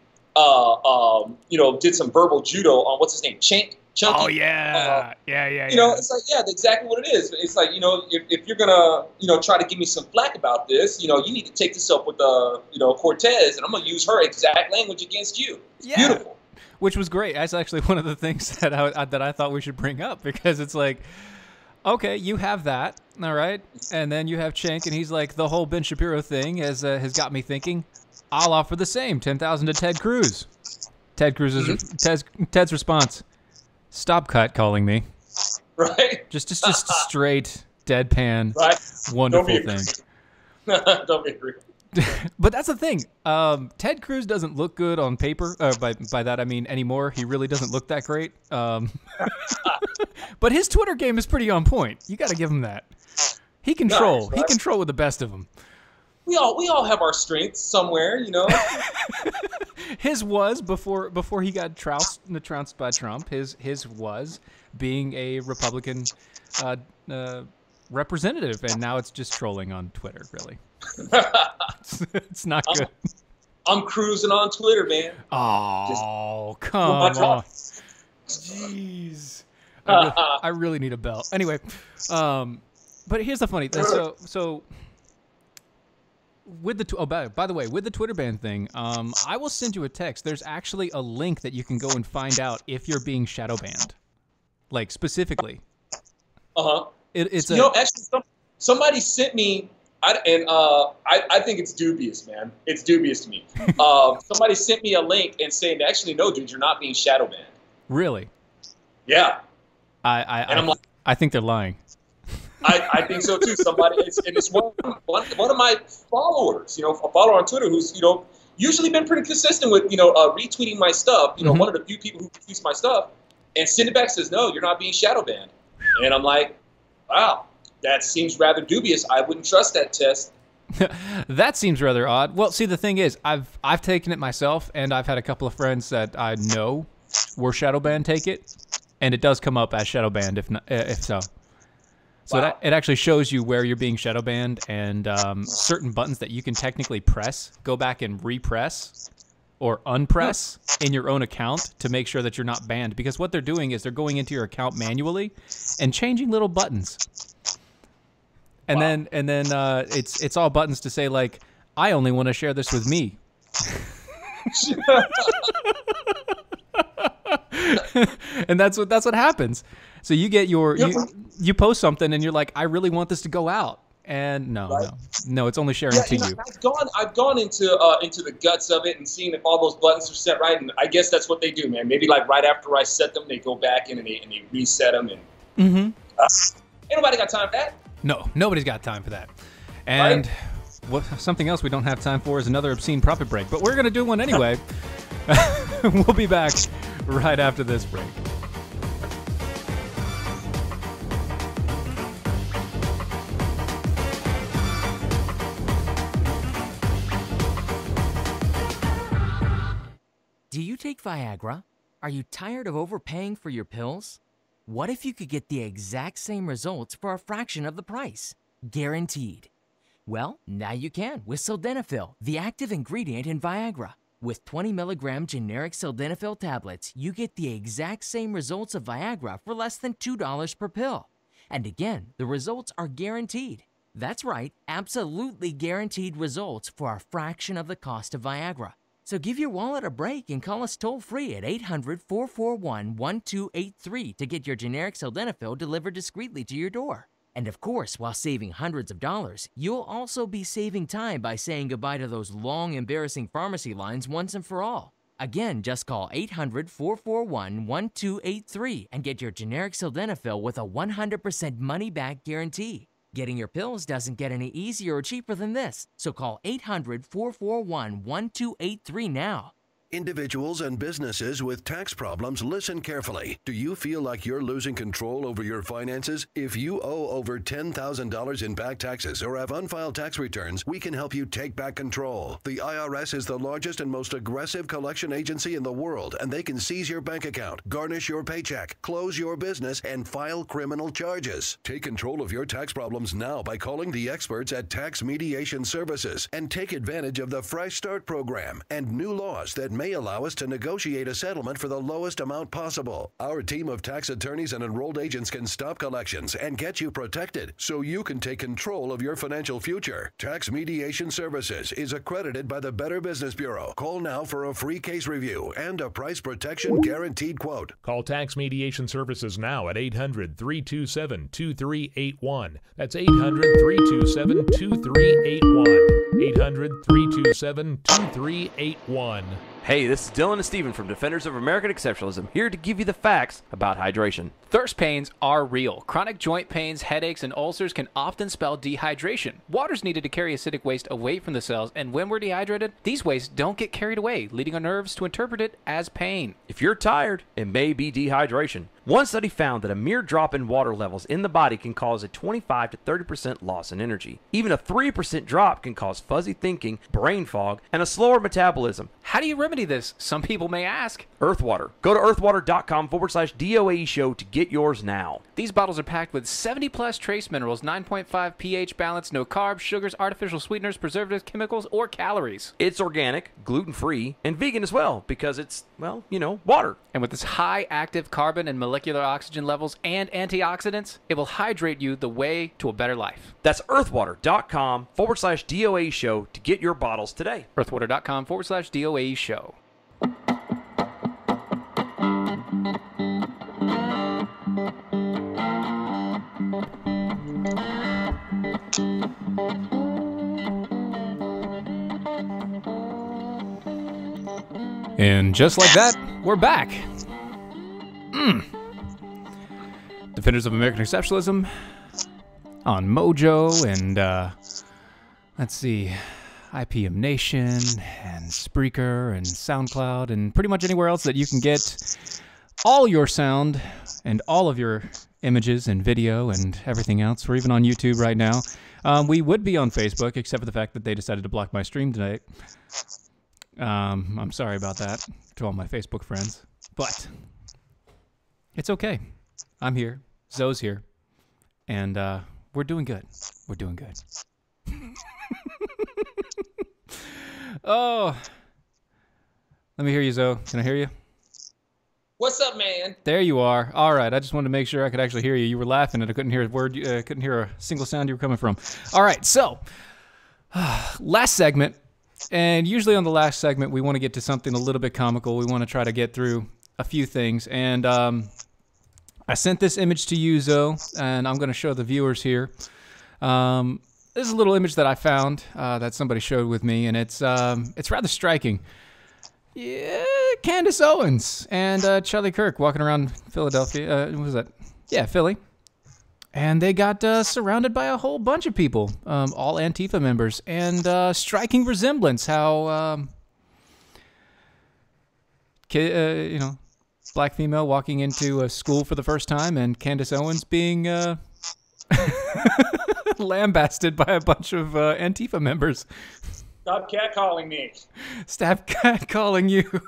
did some verbal judo on what's his name, Chunky. Oh yeah, yeah. It's like, yeah, that's exactly what it is. It's like, if you're gonna, try to give me some flack about this, you need to take this up with, Cortez, and I'm gonna use her exact language against you. It's beautiful. Which was great. That's actually one of the things that I thought we should bring up, because it's like, okay, you have that, all right, and then you have Cenk, and he's like, the whole Ben Shapiro thing has got me thinking, I'll offer the same, $10,000 to Ted Cruz. Ted's response: stop calling me. Right. Just straight deadpan. Right. Wonderful thing. Don't be rude. But that's the thing. Ted Cruz doesn't look good on paper. By that I mean anymore. He really doesn't look that great. But his Twitter game is pretty on point. You got to give him that. He control. He control with the best of them. We all have our strengths somewhere, His was before he got trounced by Trump. His was being a Republican representative, and now it's just trolling on Twitter. Really, it's not good. I'm cruising on Twitter, man. Oh, come on, jeez. I really need a belt. Anyway, but here's the funny thing. So. With the by the way, with the Twitter ban thing, I will send you a text. There's actually a link that you can go and find out if you're being shadow banned, like specifically. It's actually somebody sent me, I think it's dubious, man. It's dubious to me. Somebody sent me a link and saying, actually, no, dude, you're not being shadow banned. Really? Yeah. I'm like, I think they're lying. I think so too. It's one of my followers, a follower on Twitter who's, usually been pretty consistent with, retweeting my stuff. One of the few people who retweets my stuff, and send it back, says, no, you're not being shadow banned. And I'm like, wow, that seems rather dubious. I wouldn't trust that test. That seems rather odd. Well, see, the thing is, I've taken it myself, and I've had a couple of friends that I know were shadow banned take it, and it does come up as shadow banned if so. So wow. It actually shows you where you're being shadow banned, and certain buttons that you can technically press, go back and repress or unpress in your own account to make sure that you're not banned. Because what they're doing is they're going into your account manually and changing little buttons. And then it's all buttons to say, like, I only want to share this with me. And that's what happens. So you get you post something and you're like, I really want this to go out, and no, it's only sharing to you. I've gone into the guts of it and seen if all those buttons are set right, and I guess that's what they do, man. Maybe like right after I set them, they go back in and they reset them, and ain't nobody got time for that. No, nobody's got time for that. And something else we don't have time for is another obscene profit break, but we're gonna do one anyway. We'll be back right after this break. Do you take Viagra? Are you tired of overpaying for your pills? What if you could get the exact same results for a fraction of the price? Guaranteed. Well, now you can with Sildenafil, the active ingredient in Viagra. With 20 milligram generic Sildenafil tablets, you get the exact same results of Viagra for less than $2 per pill. And again, the results are guaranteed. That's right, absolutely guaranteed results for a fraction of the cost of Viagra. So give your wallet a break and call us toll-free at 800-441-1283 to get your generic Sildenafil delivered discreetly to your door. And of course, while saving hundreds of dollars, you'll also be saving time by saying goodbye to those long, embarrassing pharmacy lines once and for all. Again, just call 800-441-1283 and get your generic Sildenafil with a 100% money-back guarantee. Getting your pills doesn't get any easier or cheaper than this, so call 800-441-1283 now. Individuals and businesses with tax problems, listen carefully. Do you feel like you're losing control over your finances? If you owe over $10,000 in back taxes or have unfiled tax returns, we can help you take back control. The IRS is the largest and most aggressive collection agency in the world, and they can seize your bank account, garnish your paycheck, close your business, and file criminal charges. Take control of your tax problems now by calling the experts at Tax Mediation Services and take advantage of the Fresh Start program and new laws that may allow us to negotiate a settlement for the lowest amount possible. Our team of tax attorneys and enrolled agents can stop collections and get you protected so you can take control of your financial future. Tax Mediation Services is accredited by the Better Business Bureau. Call now for a free case review and a price protection guaranteed quote. Call Tax Mediation Services now at 800-327-2381. That's 800-327-2381. 800-327-2381. Hey, this is Dylan and Steven from Defenders of American Exceptionalism, here to give you the facts about hydration. Thirst pains are real. Chronic joint pains, headaches, and ulcers can often spell dehydration. Water's needed to carry acidic waste away from the cells, and when we're dehydrated, these wastes don't get carried away, leading our nerves to interpret it as pain. If you're tired, it may be dehydration. One study found that a mere drop in water levels in the body can cause a 25 to 30% loss in energy. Even a 3% drop can cause fuzzy thinking, brain fog, and a slower metabolism. How do you remedy this? Some people may ask. Earthwater. Go to earthwater.com/DOAE show to get yours now. These bottles are packed with 70 plus trace minerals, 9.5 pH balance, no carbs, sugars, artificial sweeteners, preservatives, chemicals, or calories. It's organic, gluten-free, and vegan as well because it's, well, you know, water. And with its high active carbon and molecular oxygen levels and antioxidants, it will hydrate you the way to a better life. That's earthwater.com/DOAE show to get your bottles today. earthwater.com/DOAE show. And just like that, we're back. Defenders of American Exceptionalism on Mojo and, let's see, IPM Nation and Spreaker and SoundCloud and pretty much anywhere else that you can get all your sound and all of your images and video and everything else. We're even on YouTube right now. We would be on Facebook, except for the fact that they decided to block my stream tonight. I'm sorry about that to all my Facebook friends, but it's okay. I'm here. Zoe's here. And we're doing good. We're doing good. Oh. Let me hear you, Zoe. Can I hear you? What's up, man? There you are. All right. I just wanted to make sure I could actually hear you. You were laughing and I couldn't hear a word. Couldn't hear a single sound you were coming from. All right. So, last segment. And usually on the last segment, we want to get to something a little bit comical. We want to try to get through a few things. And I sent this image to you, Zoe, and I'm going to show the viewers here. This is a little image that I found that somebody showed with me, and it's rather striking. Yeah, Candace Owens and Charlie Kirk walking around Philadelphia. What was that? Yeah, Philly. And they got surrounded by a whole bunch of people, all Antifa members, and striking resemblance how, black female walking into a school for the first time, and Candace Owens being lambasted by a bunch of Antifa members. Stop catcalling me. Stop catcalling you.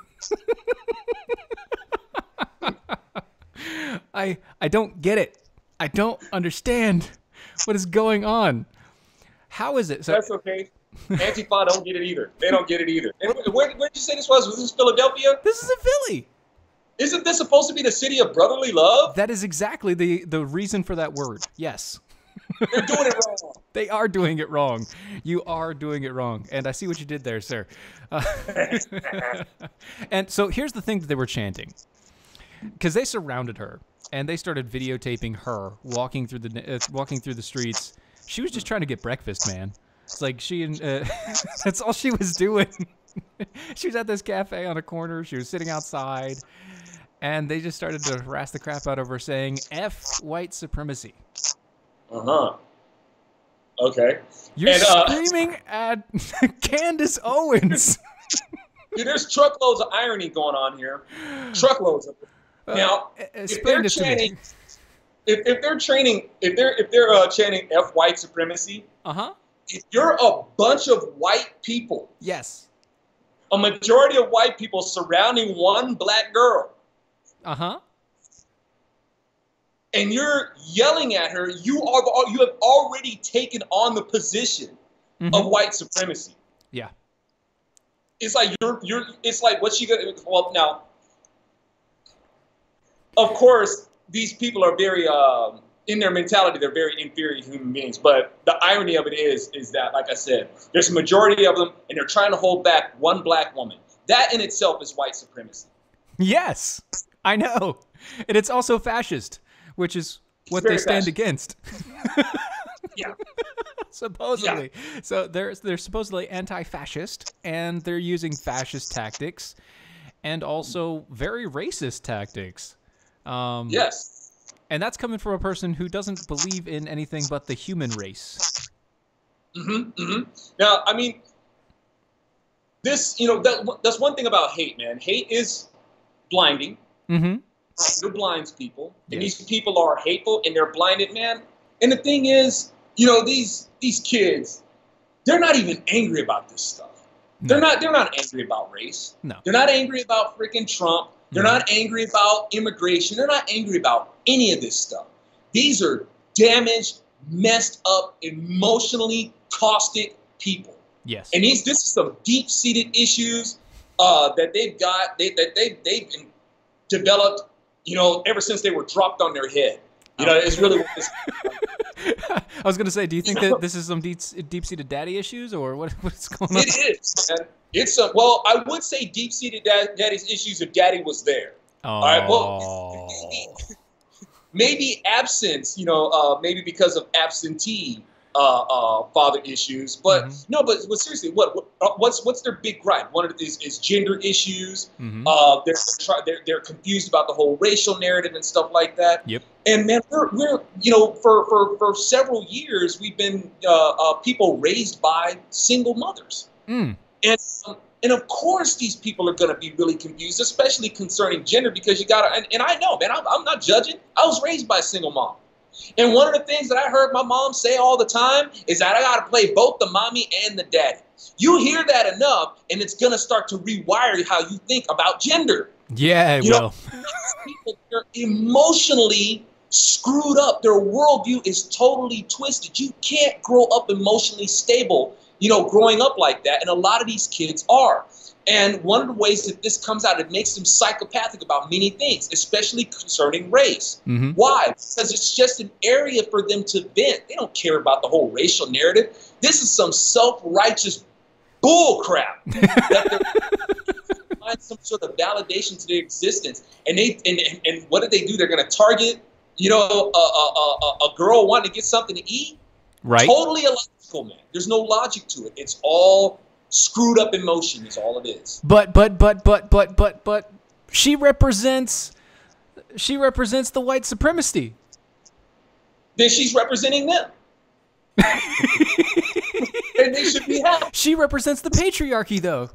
I don't get it. I don't understand what is going on. How is it? So, that's okay. Antifa don't get it either. They don't get it either. And where did you say this was? Was this Philadelphia? This is in Philly. Isn't this supposed to be the city of brotherly love? That is exactly the reason for that word. Yes. They're doing it wrong. They are doing it wrong. You are doing it wrong. And I see what you did there, sir. And so here's the thing that they were chanting. Because they surrounded her, and they started videotaping her walking through the streets. She was just trying to get breakfast, man. It's like she and that's all she was doing. She was at this cafe on a corner. She was sitting outside, and they just started to harass the crap out of her, saying "F white supremacy." Okay. You're screaming at Candace Owens. Dude, there's truckloads of irony going on here. Truckloads of it. Now, if they're chanting F white supremacy, if you're a bunch of white people, yes, a majority of white people surrounding one black girl, and you're yelling at her, you have already taken on the position of white supremacy. Yeah. It's like it's like what's she gonna, well, now, of course, these people are very in their mentality, they're very inferior human beings. But the irony of it is that, like I said, there's a majority of them, and they're trying to hold back one black woman. That in itself is white supremacy. Yes, I know. And it's also fascist, which is what they stand against. Yeah. Supposedly. Yeah. So they're supposedly anti-fascist, and they're using fascist tactics and also very racist tactics. Yes. And that's coming from a person who doesn't believe in anything but the human race. Now, I mean, this, that's one thing about hate, man. Hate is blinding. It blinds people. And these people are hateful and they're blinded, man. And the thing is, these kids, they're not even angry about this stuff. No. They're not angry about race. No. They're not angry about freaking Trump. They're not angry about immigration. They're not angry about any of this stuff. These are damaged, messed up, emotionally caustic people. Yes. And this is some deep-seated issues that they've got, they've developed, ever since they were dropped on their head. It's really what this I was going to say, do you think that this is some deep-seated daddy issues, or what's going on? It is, man. Well, I would say deep-seated daddy's issues if daddy was there. Oh. All right, well, maybe absence, maybe because of absentee father issues. But no, but seriously, what's their big gripe? One of these is gender issues. They're confused about the whole racial narrative and stuff like that. Yep. And man, we're for several years we've been people raised by single mothers. And of course these people are going to be really confused, especially concerning gender, because you got to, and I know, man, I'm not judging. I was raised by a single mom. And one of the things that I heard my mom say all the time is that I got to play both the mommy and the daddy. You hear that enough, and it's going to start to rewire how you think about gender. Yeah, it will. People are emotionally screwed up. Their worldview is totally twisted. You can't grow up emotionally stable, growing up like that. And a lot of these kids are. And one of the ways that this comes out, it makes them psychopathic about many things, especially concerning race. Why? Because it's just an area for them to vent. They don't care about the whole racial narrative. This is some self-righteous bull crap that they're find some sort of validation to their existence. And and what do? They're going to target, a girl wanting to get something to eat. Right. Totally illogical, man. There's no logic to it. It's all screwed up emotion is all it is. But she represents the white supremacy. Then she's representing them. And they should be happy. She represents the patriarchy, though.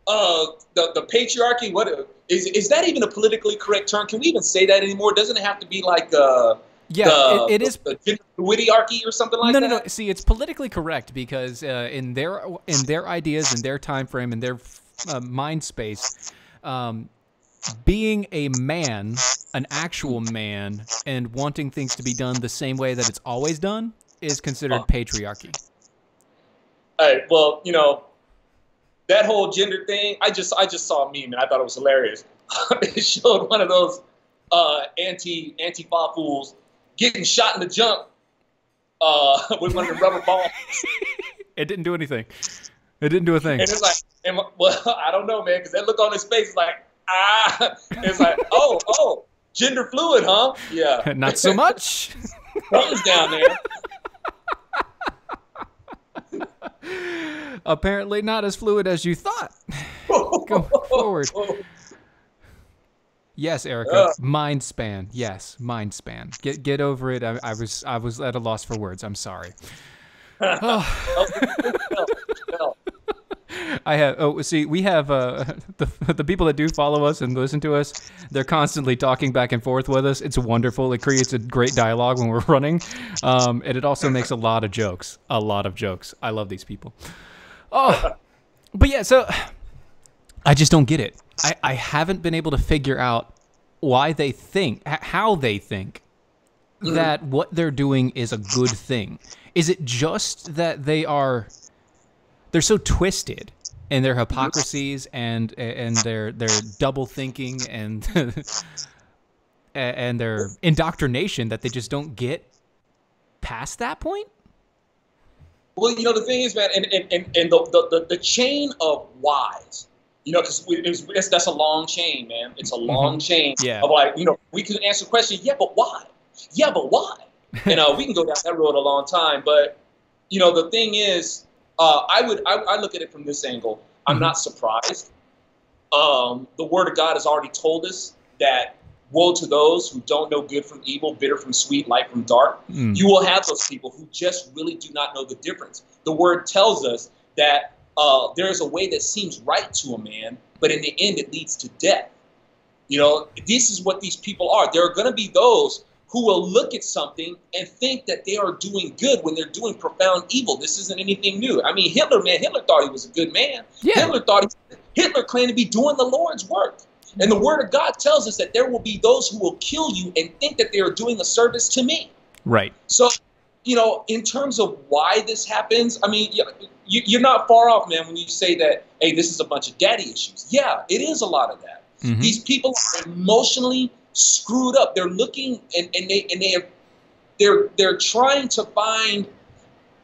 The patriarchy, what is that even a politically correct term? Can we even say that anymore? Doesn't it have to be like it is the gender fluidity or something like that? No. See, it's politically correct because in their ideas, in their time frame, in their mind space, being a man, an actual man, and wanting things to be done the same way that it's always done is considered patriarchy. All right, well, you know, that whole gender thing, I just saw a meme and I thought it was hilarious. It showed one of those anti-fa fools getting shot in the junk with one of the rubber balls. It didn't do anything. It didn't do a thing. And it's like, well, I don't know, man, because that look on his face is like, it's like, oh, gender fluid, huh? Yeah. Not so much. Something's down there. Apparently not as fluid as you thought. Go forward. Yes, Erica. Mind span. Yes, mind span. Get over it. I was at a loss for words. I'm sorry. I have. Oh, see, we have the people that do follow us and listen to us. They're constantly talking back and forth with us. It's wonderful. It creates a great dialogue when we're running, and it also makes a lot of jokes. A lot of jokes. I love these people. Oh, but yeah. So I just don't get it. I haven't been able to figure out why they think, how they think that what they're doing is a good thing. Is it just that they're so twisted in their hypocrisies and their double thinking and and their indoctrination that they just don't get past that point? Well, you know, the thing is, man, and the chain of whys, you know, because that's a long chain, man. It's a long chain of like, you know, we can answer the question, yeah, but why? Yeah, but why? You know, we can go down that road a long time. But, you know, the thing is, I look at it from this angle. I'm not surprised. The Word of God has already told us that woe to those who don't know good from evil, bitter from sweet, light from dark. You will have those people who just really do not know the difference. The Word tells us that there's a way that seems right to a man, but in the end it leads to death. You know, this is what these people are. There are going to be those who will look at something and think that they are doing good when they're doing profound evil. This isn't anything new. I mean, Hitler thought he was a good man. Yeah. Hitler claimed to be doing the Lord's work. And the Word of God tells us that there will be those who will kill you and think that they are doing a service to me. Right. So, you know, in terms of why this happens, I mean, you're not far off, man, when you say that, hey, this is a bunch of daddy issues. Yeah, it is a lot of that. These people are emotionally screwed up. They're looking they're trying to find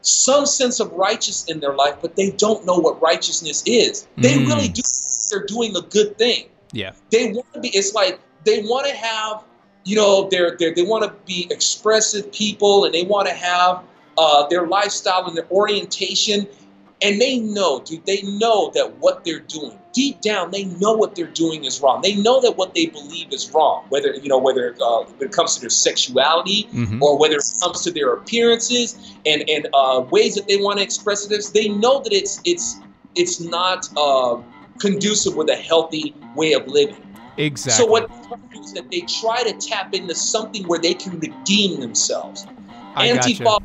some sense of righteousness in their life, but they don't know what righteousness is. They really do. They're doing a good thing. Yeah. They want to be. It's like they want to have, you know, they want to be expressive people, and they want to have their lifestyle and their orientation. And they know, dude, they know that what they're doing, deep down, they know what they're doing is wrong. They know that what they believe is wrong, whether it comes to their sexuality or whether it comes to their appearances and ways that they want to express this. They know that it's not conducive with a healthy way of living. Exactly. So what they do is that they try to tap into something where they can redeem themselves. Antifa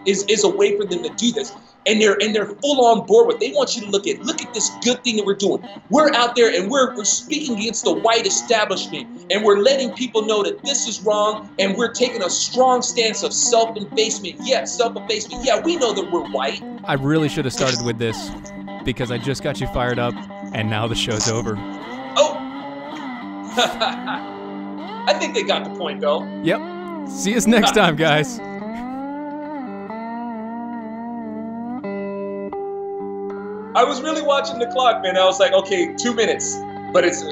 is a way for them to do this. And they're full on board with it. They want you to look at this good thing that we're doing. We're out there and we're speaking against the white establishment, and we're letting people know that this is wrong, and we're taking a strong stance of self-abasement. Yeah, self-abasement. Yeah, we know that we're white. I really should have started with this because I just got you fired up, and now the show's over. Oh! I think they got the point, though. Yep. See us next time, guys. I was really watching the clock, man. I was like, okay, 2 minutes, but it's